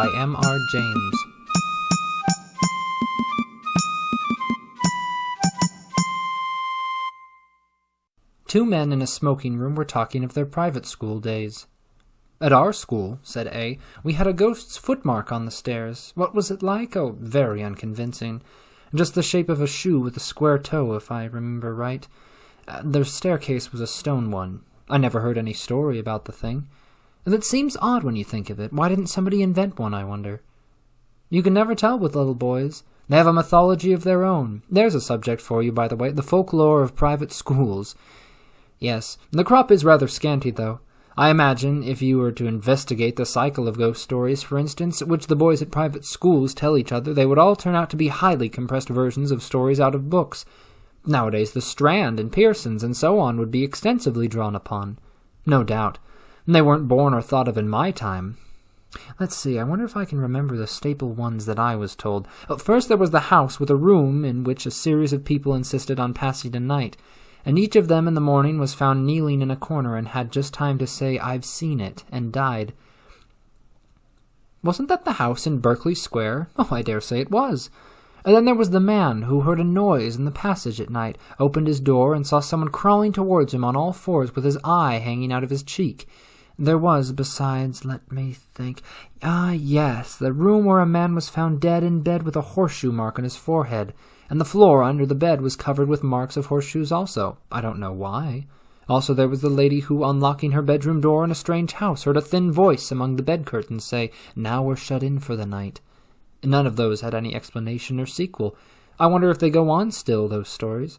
by M.R. James. Two men in a smoking room were talking of their private school days. "At our school," said A, "we had a ghost's footmark on the stairs. What was it like? Oh, very unconvincing. Just the shape of a shoe with a square toe, if I remember right. The staircase was a stone one. I never heard any story about the thing. That seems odd when you think of it. Why didn't somebody invent one, I wonder? You can never tell with little boys. They have a mythology of their own. There's a subject for you, by the way, the folklore of private schools. Yes, the crop is rather scanty, though. I imagine, if you were to investigate the cycle of ghost stories, for instance, which the boys at private schools tell each other, they would all turn out to be highly compressed versions of stories out of books. Nowadays the Strand and Pearson's and so on would be extensively drawn upon. No doubt. They weren't born or thought of in my time. Let's see, I wonder if I can remember the staple ones that I was told. First there was the house with a room in which a series of people insisted on passing a night, and each of them in the morning was found kneeling in a corner and had just time to say, 'I've seen it,' and died." "Wasn't that the house in Berkeley Square?" "Oh, I dare say it was." And then there was the man who heard a noise in the passage at night, opened his door, and saw someone crawling towards him on all fours with his eye hanging out of his cheek. There was, besides, let me think, yes, the room where a man was found dead in bed with a horseshoe mark on his forehead, and the floor under the bed was covered with marks of horseshoes also. I don't know why. Also there was the lady who, unlocking her bedroom door in a strange house, heard a thin voice among the bed curtains say, 'Now we're shut in for the night.' None of those had any explanation or sequel. I wonder if they go on still, those stories.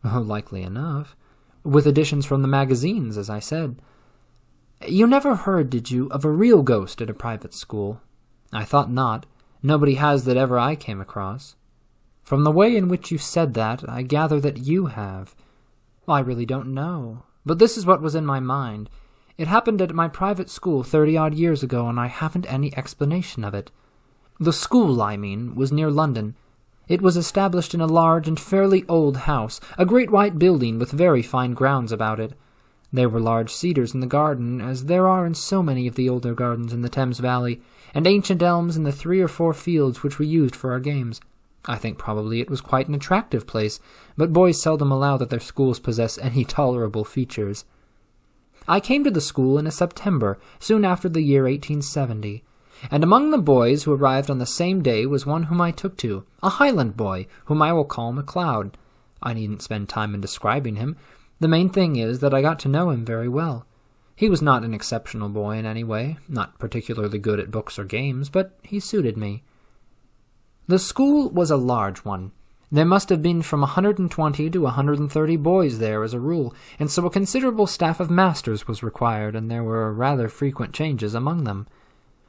Oh, likely enough. With additions from the magazines, as I said. You never heard, did you, of a real ghost at a private school? I thought not. Nobody has that ever I came across. From the way in which you said that, I gather that you have. Well, I really don't know. But this is what was in my mind. It happened at my private school 30-odd years ago, and I haven't any explanation of it. The school, I mean, was near London. It was established in a large and fairly old house, a great white building with very fine grounds about it. There were large cedars in the garden, as there are in so many of the older gardens in the Thames Valley, and ancient elms in the 3 or 4 fields which we used for our games. I think probably it was quite an attractive place, but boys seldom allow that their schools possess any tolerable features. I came to the school in a September, soon after the year 1870, and among the boys who arrived on the same day was one whom I took to, a Highland boy, whom I will call MacLeod. I needn't spend time in describing him. The main thing is that I got to know him very well. He was not an exceptional boy in any way, not particularly good at books or games, but he suited me. The school was a large one. There must have been from 120 to 130 boys there as a rule, and so a considerable staff of masters was required, and there were rather frequent changes among them.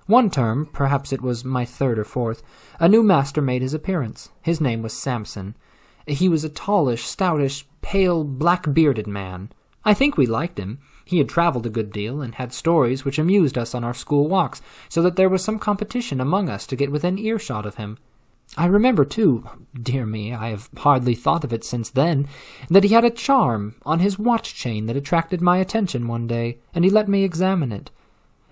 One term, perhaps it was my 3rd or 4th, a new master made his appearance. His name was Samson. He was a tallish, stoutish, pale, black-bearded man. I think we liked him. He had travelled a good deal, and had stories which amused us on our school walks, so that there was some competition among us to get within earshot of him. I remember, too, dear me, I have hardly thought of it since then, that he had a charm on his watch-chain that attracted my attention one day, and he let me examine it.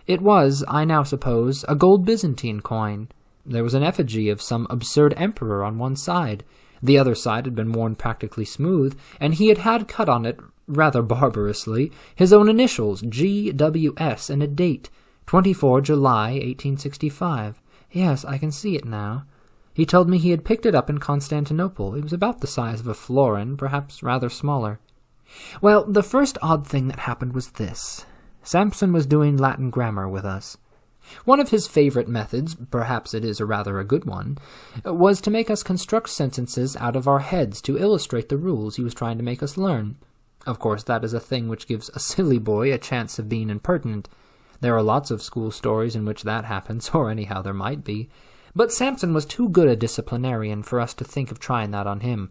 It was, I now suppose, a gold Byzantine coin. There was an effigy of some absurd emperor on one side. The other side had been worn practically smooth, and he had cut on it, rather barbarously, his own initials, G.W.S., and a date, 24 July, 1865. Yes, I can see it now. He told me he had picked it up in Constantinople. It was about the size of a florin, perhaps rather smaller. Well, the first odd thing that happened was this. Samson was doing Latin grammar with us. One of his favorite methods, perhaps it is rather a good one, was to make us construct sentences out of our heads to illustrate the rules he was trying to make us learn. Of course, that is a thing which gives a silly boy a chance of being impertinent. There are lots of school stories in which that happens, or anyhow there might be. But Samson was too good a disciplinarian for us to think of trying that on him.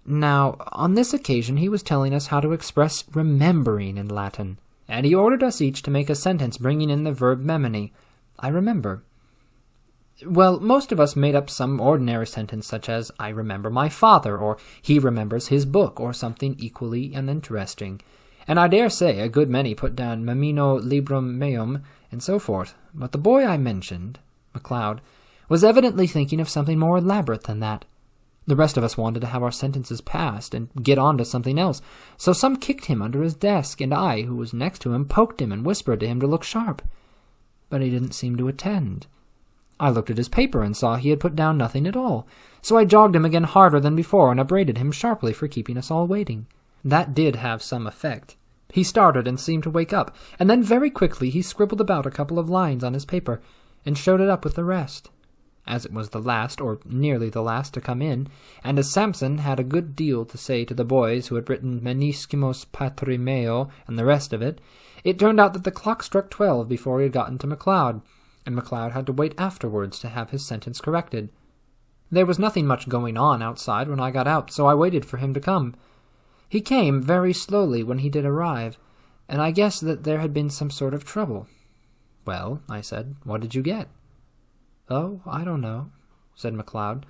Now, on this occasion he was telling us how to express remembering in Latin, and he ordered us each to make a sentence bringing in the verb memini. I remember. Well, most of us made up some ordinary sentence such as, I remember my father, or he remembers his book, or something equally uninteresting. And I dare say a good many put down memino librum meum, and so forth. But the boy I mentioned, McLeod, was evidently thinking of something more elaborate than that. The rest of us wanted to have our sentences passed and get on to something else, so some kicked him under his desk, and I, who was next to him, poked him and whispered to him to look sharp. But he didn't seem to attend. I looked at his paper and saw he had put down nothing at all, so I jogged him again harder than before and upbraided him sharply for keeping us all waiting. That did have some effect. He started and seemed to wake up, and then very quickly he scribbled about a couple of lines on his paper and showed it up with the rest. As it was the last, or nearly the last, to come in, and as Samson had a good deal to say to the boys who had written Meniscimos Patri Meo and the rest of it, it turned out that the clock struck 12 before he had gotten to McLeod, and McLeod had to wait afterwards to have his sentence corrected. There was nothing much going on outside when I got out, so I waited for him to come. He came very slowly when he did arrive, and I guessed that there had been some sort of trouble. "Well," I said, "what did you get?" "Oh, I don't know," said McLeod.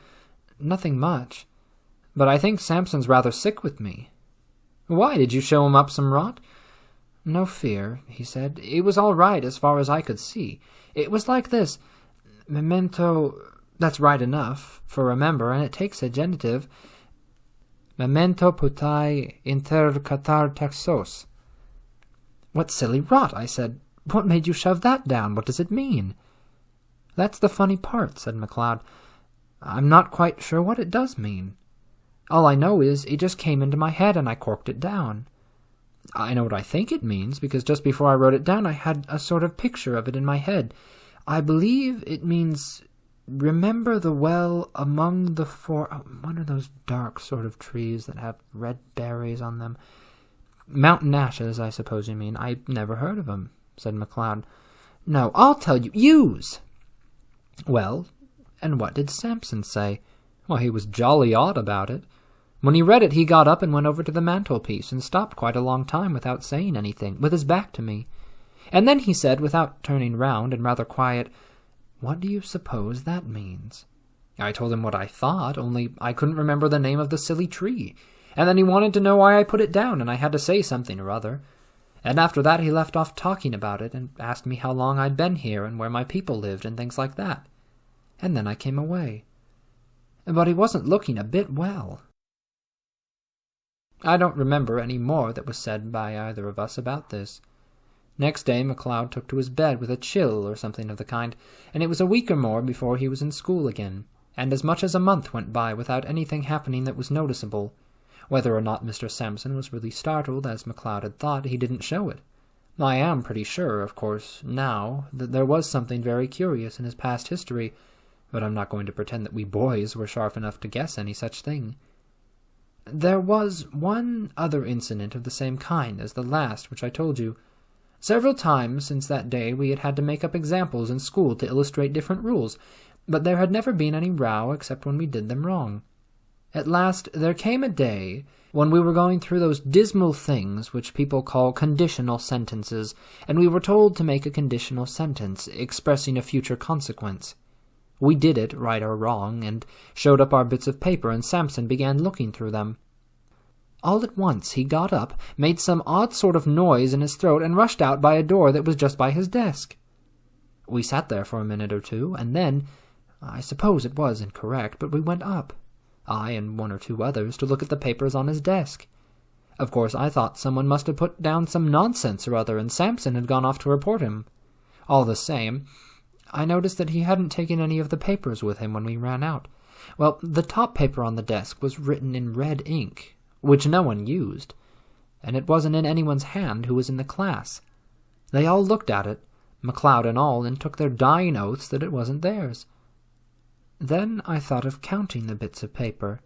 "Nothing much. But I think Samson's rather sick with me." "Why, did you show him up some rot?" "No fear," he said. "It was all right as far as I could see. It was like this. Memento, that's right enough, for remember, and it takes a genitive. Memento putai inter catar taxos." "What silly rot," I said. "What made you shove that down? What does it mean?" "That's the funny part," said McLeod. "I'm not quite sure what it does mean. All I know is it just came into my head and I corked it down. I know what I think it means, because just before I wrote it down I had a sort of picture of it in my head. I believe it means, remember the well among the what are those dark sort of trees that have red berries on them? Mountain ashes, I suppose you mean. I never heard of them," said McLeod. "No, I'll tell you. Use!" "Well, and what did Samson say?" "Well, he was jolly odd about it. When he read it, he got up and went over to the mantelpiece and stopped quite a long time without saying anything, with his back to me. And then he said, without turning round and rather quiet, 'What do you suppose that means?' I told him what I thought, only I couldn't remember the name of the silly tree. And then he wanted to know why I put it down, and I had to say something or other. And after that he left off talking about it and asked me how long I'd been here and where my people lived and things like that. And then I came away. But he wasn't looking a bit well." I don't remember any more that was said by either of us about this. Next day McLeod took to his bed with a chill or something of the kind, and it was a week or more before he was in school again, and as much as a month went by without anything happening that was noticeable. Whether or not Mr. Samson was really startled, as McLeod had thought, he didn't show it. I am pretty sure, of course, now, that there was something very curious in his past history, but I'm not going to pretend that we boys were sharp enough to guess any such thing. There was one other incident of the same kind as the last which I told you. Several times since that day we had had to make up examples in school to illustrate different rules, but there had never been any row except when we did them wrong. At last there came a day when we were going through those dismal things which people call conditional sentences, and we were told to make a conditional sentence expressing a future consequence. We did it, right or wrong, and showed up our bits of paper, and Samson began looking through them. All at once he got up, made some odd sort of noise in his throat, and rushed out by a door that was just by his desk. We sat there for a minute or two, and then, I suppose it was incorrect, but we went up, I and one or two others, to look at the papers on his desk. Of course I thought someone must have put down some nonsense or other, and Samson had gone off to report him. All the same, I noticed that he hadn't taken any of the papers with him when we ran out. Well, the top paper on the desk was written in red ink, which no one used, and it wasn't in anyone's hand who was in the class. They all looked at it, McLeod and all, and took their dying oaths that it wasn't theirs. Then I thought of counting the bits of paper,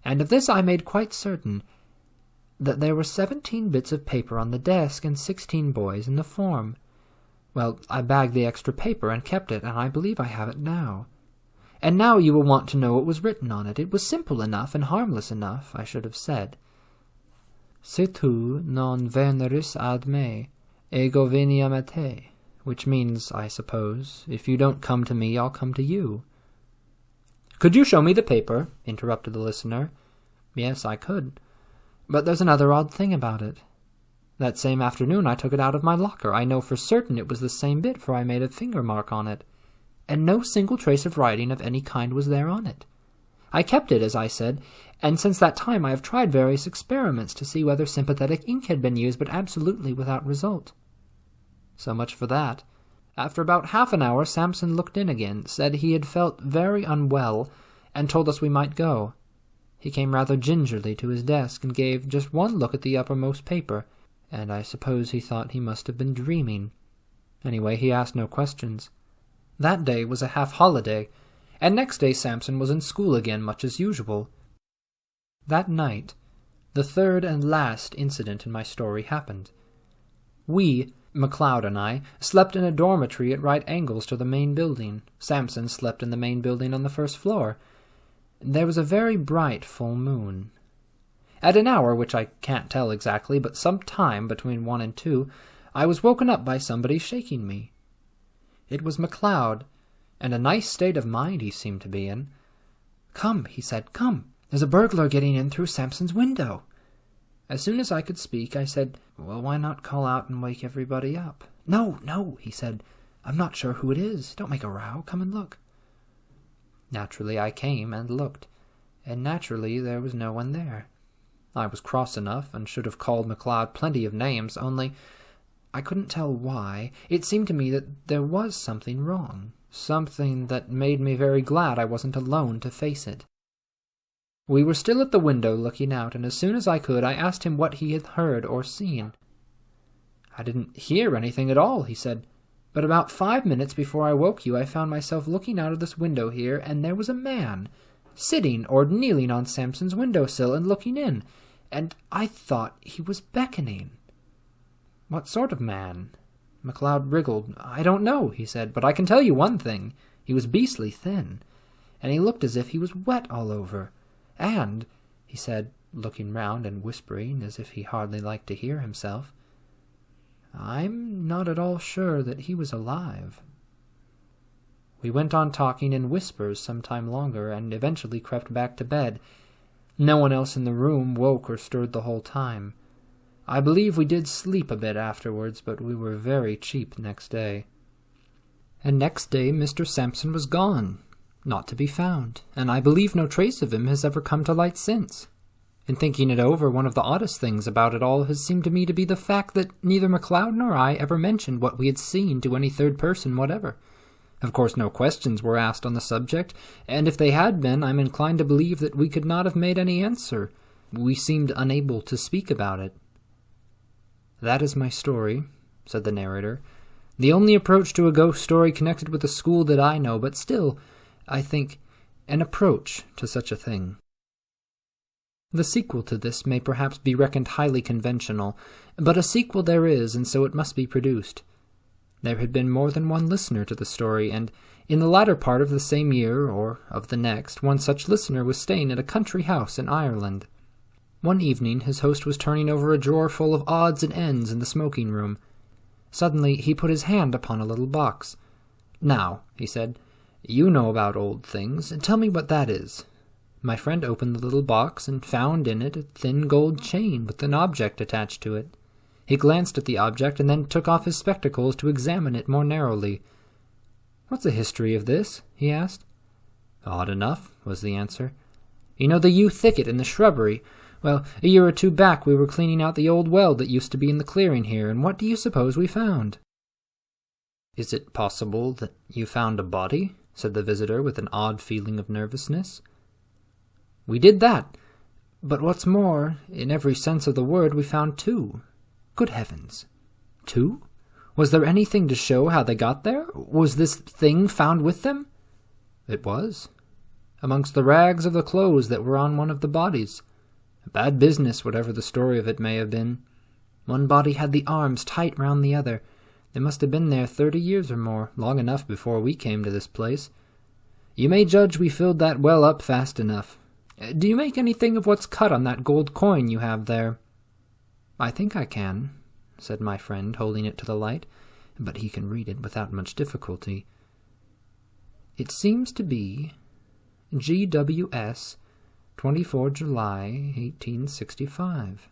and of this I made quite certain, that there were 17 bits of paper on the desk and 16 boys in the form. Well, I bagged the extra paper and kept it, and I believe I have it now. And now you will want to know what was written on it. It was simple enough and harmless enough, I should have said. Se tu non veneris ad me, ego veniam a te, which means, I suppose, if you don't come to me, I'll come to you. Could you show me the paper? Interrupted the listener. Yes, I could. But there's another odd thing about it. That same afternoon I took it out of my locker. I know for certain it was the same bit, for I made a finger mark on it. and no single trace of writing of any kind was there on it. I kept it, as I said, and since that time I have tried various experiments to see whether sympathetic ink had been used, but absolutely without result. So much for that. After about half an hour, Sampson looked in again, said he had felt very unwell, and told us we might go. He came rather gingerly to his desk and gave just one look at the uppermost paper, and I suppose he thought he must have been dreaming. Anyway, he asked no questions. That day was a half-holiday, and next day Sampson was in school again, much as usual. That night, the third and last incident in my story happened. We, McLeod and I, slept in a dormitory at right angles to the main building. Sampson slept in the main building on the first floor. There was a very bright full moon. At an hour, which I can't tell exactly, but some time between 1 and 2, I was woken up by somebody shaking me. It was McLeod, and a nice state of mind he seemed to be in. "Come," he said, "come. There's a burglar getting in through Sampson's window." As soon as I could speak, I said, "Well, why not call out and wake everybody up?" "No, no," he said. "I'm not sure who it is. Don't make a row. Come and look." Naturally, I came and looked, and naturally there was no one there. I was cross enough, and should have called McLeod plenty of names, only I couldn't tell why. It seemed to me that there was something wrong, something that made me very glad I wasn't alone to face it. We were still at the window looking out, and as soon as I could, I asked him what he had heard or seen. "I didn't hear anything at all," he said, "but about 5 minutes before I woke you I found myself looking out of this window here, and there was a man, sitting or kneeling on Sampson's windowsill and looking in, and I thought he was beckoning." "What sort of man?" McLeod wriggled. "I don't know," he said, "but I can tell you one thing. He was beastly thin, and he looked as if he was wet all over. And," he said, looking round and whispering as if he hardly liked to hear himself, "I'm not at all sure that he was alive." We went on talking in whispers some time longer, and eventually crept back to bed. No one else in the room woke or stirred the whole time. I believe we did sleep a bit afterwards, but we were very cheap next day. And next day Mr. Sampson was gone, not to be found, and I believe no trace of him has ever come to light since. In thinking it over, one of the oddest things about it all has seemed to me to be the fact that neither McLeod nor I ever mentioned what we had seen to any third person whatever. Of course no questions were asked on the subject, and if they had been, I'm inclined to believe that we could not have made any answer. We seemed unable to speak about it. "That is my story," said the narrator. "The only approach to a ghost story connected with the school that I know, but still, I think, an approach to such a thing. The sequel to this may perhaps be reckoned highly conventional, but a sequel there is, and so it must be produced. There had been more than one listener to the story, and in the latter part of the same year, or of the next, one such listener was staying at a country house in Ireland. One evening his host was turning over a drawer full of odds and ends in the smoking room. Suddenly he put his hand upon a little box. "Now," he said, "you know about old things. Tell me what that is." My friend opened the little box and found in it a thin gold chain with an object attached to it. He glanced at the object and then took off his spectacles to examine it more narrowly. "What's the history of this?" he asked. "Odd enough," was the answer. "You know the yew thicket in the shrubbery? Well, a year or two back we were cleaning out the old well that used to be in the clearing here, and what do you suppose we found?" "Is it possible that you found a body?" said the visitor with an odd feeling of nervousness. "We did that. But what's more, in every sense of the word, we found 2. Good heavens! 2? Was there anything to show how they got there? Was this thing found with them?" "It was. Amongst the rags of the clothes that were on one of the bodies. A bad business, whatever the story of it may have been. One body had the arms tight round the other. They must have been there 30 years or more, long enough before we came to this place. You may judge we filled that well up fast enough. Do you make anything of what's cut on that gold coin you have there?" "I think I can," said my friend, holding it to the light, "but he can read it without much difficulty. It seems to be GWS 24 July 1865.